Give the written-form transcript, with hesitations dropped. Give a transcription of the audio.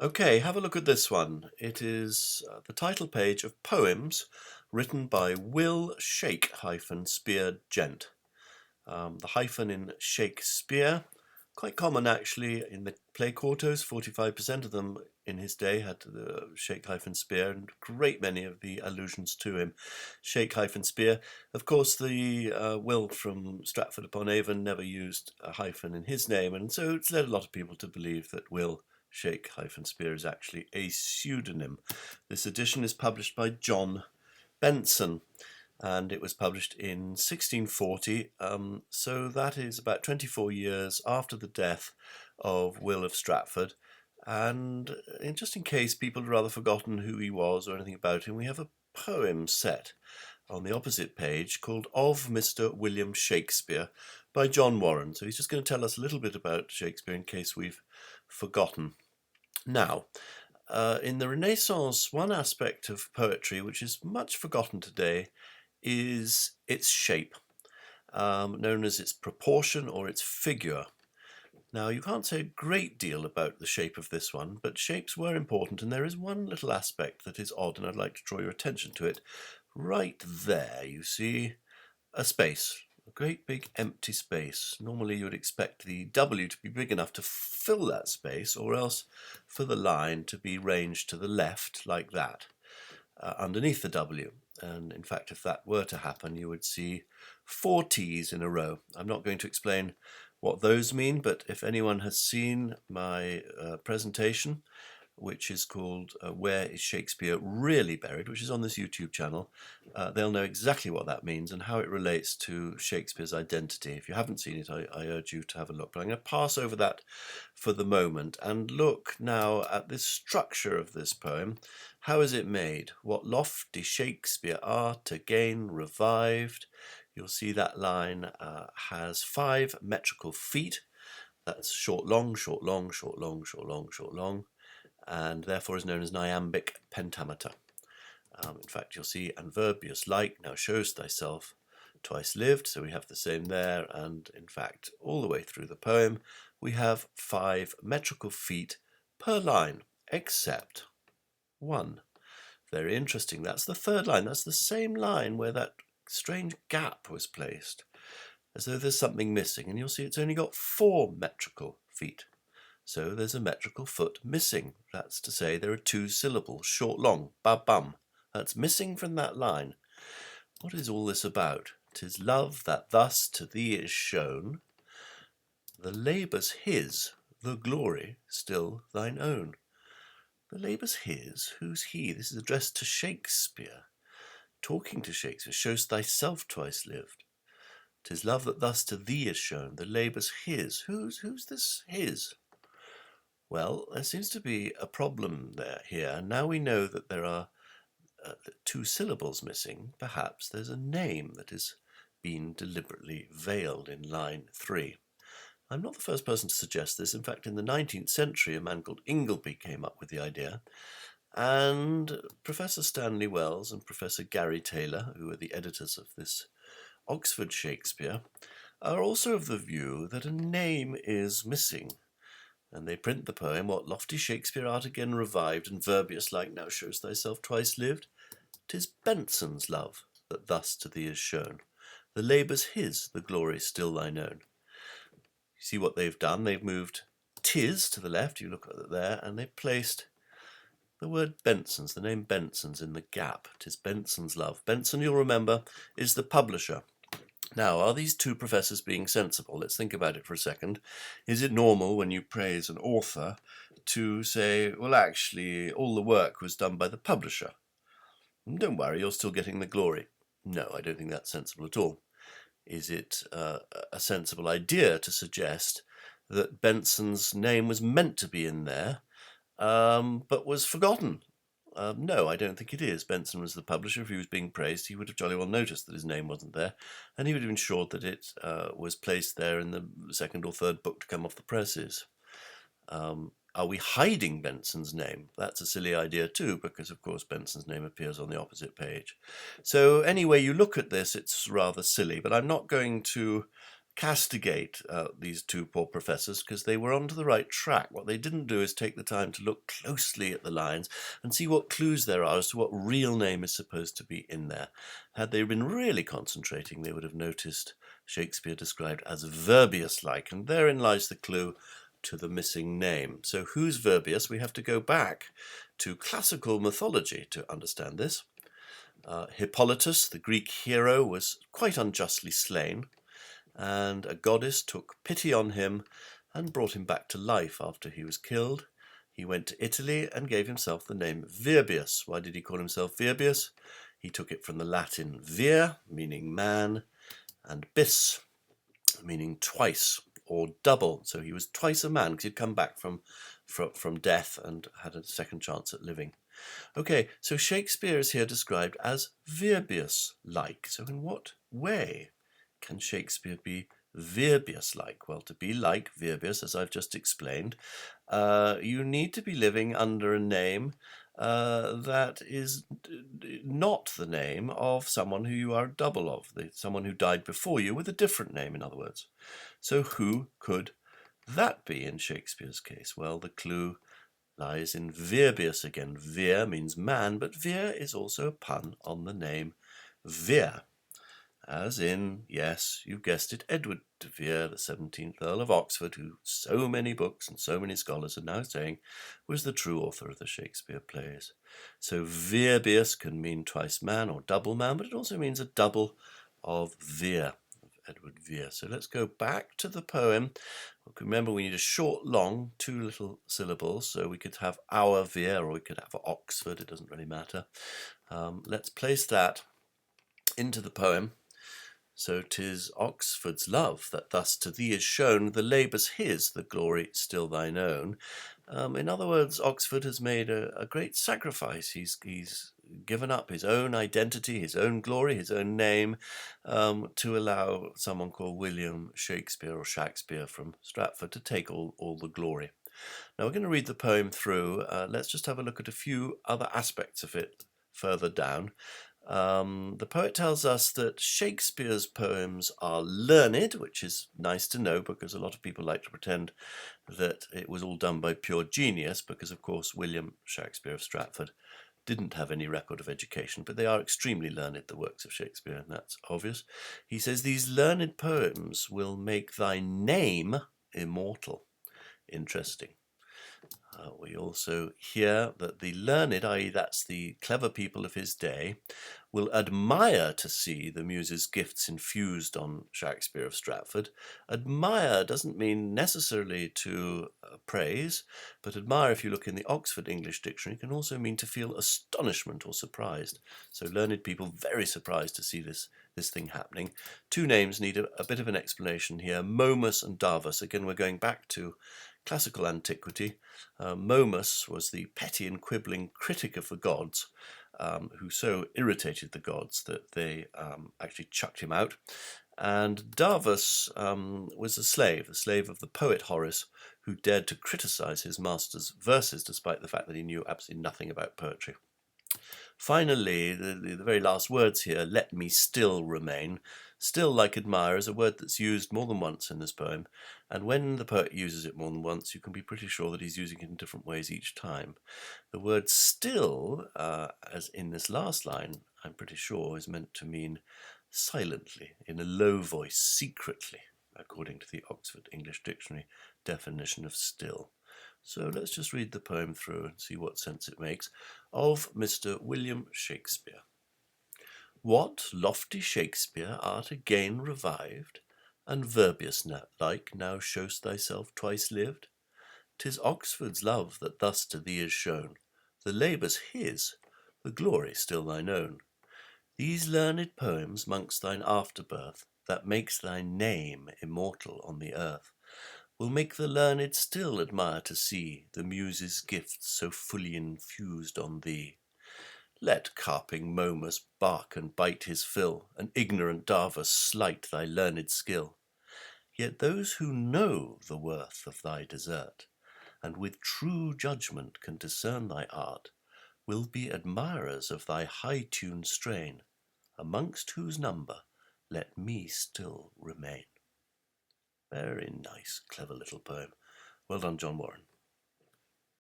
Okay, have a look at this one. It is the title page of poems written by Will Shake-Spear Gent. The hyphen in Shakespeare, quite common actually in the play quartos. 45% of them in his day had the Shake-Spear, and a great many of the allusions to him. Shake-Spear. Of course, the Will from Stratford-upon-Avon never used a hyphen in his name, and so it's led a lot of people to believe that Will Shake-Spear is actually a pseudonym. This edition is published by John Benson, and it was published in 1640, so that is about 24 years after the death of Will of Stratford. And just in case people had rather forgotten who he was or anything about him, we have a poem set on the opposite page called Of Mr. William Shakespeare by John Warren. So he's just going to tell us a little bit about Shakespeare in case we've forgotten. Now, in the Renaissance, one aspect of poetry which is much forgotten today is its shape, known as its proportion or its figure. Now, you can't say a great deal about the shape of this one, but shapes were important, and there is one little aspect that is odd, and I'd like to draw your attention to it. Right there, you see a space, a great big empty space. Normally you would expect the W to be big enough to fill that space, or else for the line to be ranged to the left like that, underneath the W. And in fact, if that were to happen, you would see 4 T's in a row. I'm not going to explain what those mean, but if anyone has seen my presentation, which is called Where is Shakespeare Really Buried, which is on this YouTube channel, they'll know exactly what that means and how it relates to Shakespeare's identity. If you haven't seen it, I urge you to have a look. But I'm going to pass over that for the moment and look now at this structure of this poem. How is it made? What lofty Shakespeare art again revived. You'll see that line has 5 metrical feet. That's short, long, short, long, short, long, short, long, short, long, and therefore is known as an iambic pentameter. In fact, you'll see, and verbius like, now shows thyself twice lived, so we have the same there, and in fact, all the way through the poem, we have 5 metrical feet per line, except 1. Very interesting. That's the 3rd line. That's the same line where that strange gap was placed, as though there's something missing, and you'll see it's only got 4 metrical feet. So there's a metrical foot missing. That's to say there are 2 syllables, short, long, ba-bum. That's missing from that line. What is all this about? 'Tis love that thus to thee is shown. The labour's his, the glory still thine own. The labour's his? Who's he? This is addressed to Shakespeare. Talking to Shakespeare, show'st thyself twice lived. 'Tis love that thus to thee is shown. The labour's his. Who's this his? Well, there seems to be a problem here. Now we know that there are 2 syllables missing. Perhaps there's a name that has been deliberately veiled in line 3. I'm not the first person to suggest this. In fact, in the 19th century, a man called Ingleby came up with the idea. And Professor Stanley Wells and Professor Gary Taylor, who are the editors of this Oxford Shakespeare, are also of the view that a name is missing. And they print the poem, What lofty Shakespeare art again revived, and verbius like, now show'st thyself twice lived. 'Tis Benson's love that thus to thee is shown. The labour's his, the glory still thine own. You see what they've done? They've moved 'tis to the left, you look at it there, and they've placed the word Benson's, the name Benson's, in the gap. 'Tis Benson's love. Benson, you'll remember, is the publisher. Now, are these 2 professors being sensible? Let's think about it for a second. Is it normal when you praise an author to say, well, actually, all the work was done by the publisher? Don't worry, you're still getting the glory. No, I don't think that's sensible at all. Is it a sensible idea to suggest that Benson's name was meant to be in there, but was forgotten? No, I don't think it is. Benson was the publisher. If he was being praised, he would have jolly well noticed that his name wasn't there, and he would have ensured that it was placed there in the 2nd or 3rd book to come off the presses. Are we hiding Benson's name? That's a silly idea too, because of course Benson's name appears on the opposite page. So any way you look at this, it's rather silly, but I'm not going to castigate these two poor professors because they were onto the right track. What they didn't do is take the time to look closely at the lines and see what clues there are as to what real name is supposed to be in there. Had they been really concentrating, they would have noticed Shakespeare described as Virbius-like, and therein lies the clue to the missing name. So who's Virbius? We have to go back to classical mythology to understand this. Hippolytus, the Greek hero, was quite unjustly slain, and a goddess took pity on him and brought him back to life after he was killed. He went to Italy and gave himself the name Virbius. Why did he call himself Virbius? He took it from the Latin vir, meaning man, and bis, meaning twice or double. So he was twice a man because he'd come back from death and had a second chance at living. Okay, so Shakespeare is here described as Virbius-like. So in what way can Shakespeare be Virbius-like? Well, to be like Virbius, as I've just explained, you need to be living under a name that is not the name of someone who you are a double of, someone who died before you with a different name, in other words. So who could that be in Shakespeare's case? Well, the clue lies in Virbius again. Vir means man, but Vir is also a pun on the name Vere. As in, yes, you've guessed it, Edward de Vere, the 17th Earl of Oxford, who so many books and so many scholars are now saying was the true author of the Shakespeare plays. So Virbius can mean twice man or double man, but it also means a double of Vere, of Edward Vere. So let's go back to the poem. Remember, we need a short, long, two little syllables, so we could have our Vere or we could have Oxford, it doesn't really matter. Let's place that into the poem. So 'tis Oxford's love that thus to thee is shown, the labour's his, the glory still thine own. In other words, Oxford has made a great sacrifice. He's given up his own identity, his own glory, his own name, to allow someone called William Shakespeare or Shakespeare from Stratford to take all the glory. Now we're going to read the poem through. Let's just have a look at a few other aspects of it further down. The poet tells us that Shakespeare's poems are learned, which is nice to know because a lot of people like to pretend that it was all done by pure genius, because of course William Shakespeare of Stratford didn't have any record of education, but they are extremely learned, the works of Shakespeare, and that's obvious. He says, these learned poems will make thy name immortal. Interesting. We also hear that the learned, i.e. that's the clever people of his day, will admire to see the muse's gifts infused on Shakespeare of Stratford. Admire doesn't mean necessarily to praise, but admire, if you look in the Oxford English Dictionary, can also mean to feel astonishment or surprised. So learned people very surprised to see this thing happening. Two names need a bit of an explanation here, Momus and Davus. Again, we're going back to classical antiquity. Momus was the petty and quibbling critic of the gods, who so irritated the gods that they actually chucked him out. And Davus was a slave of the poet Horace, who dared to criticize his master's verses despite the fact that he knew absolutely nothing about poetry. Finally, the very last words here, let me still remain. Still, like admire, is a word that's used more than once in this poem, and when the poet uses it more than once, you can be pretty sure that he's using it in different ways each time. The word still, as in this last line, I'm pretty sure, is meant to mean silently, in a low voice, secretly, according to the Oxford English Dictionary definition of still. So let's just read the poem through and see what sense it makes, of Mr. William Shakespeare. What lofty Shakespeare art again revived, and Virbius-like now show'st thyself twice lived? 'Tis Oxford's love that thus to thee is shown, the labour's his, the glory still thine own. These learned poems 'mongst thine afterbirth, that makes thy name immortal on the earth, will make the learned still admire to see the muse's gifts so fully infused on thee. Let carping Momus bark and bite his fill, and ignorant Davus slight thy learned skill. Yet those who know the worth of thy desert, and with true judgment can discern thy art, will be admirers of thy high-tuned strain, amongst whose number let me still remain. Very nice, clever little poem. Well done, John Warren.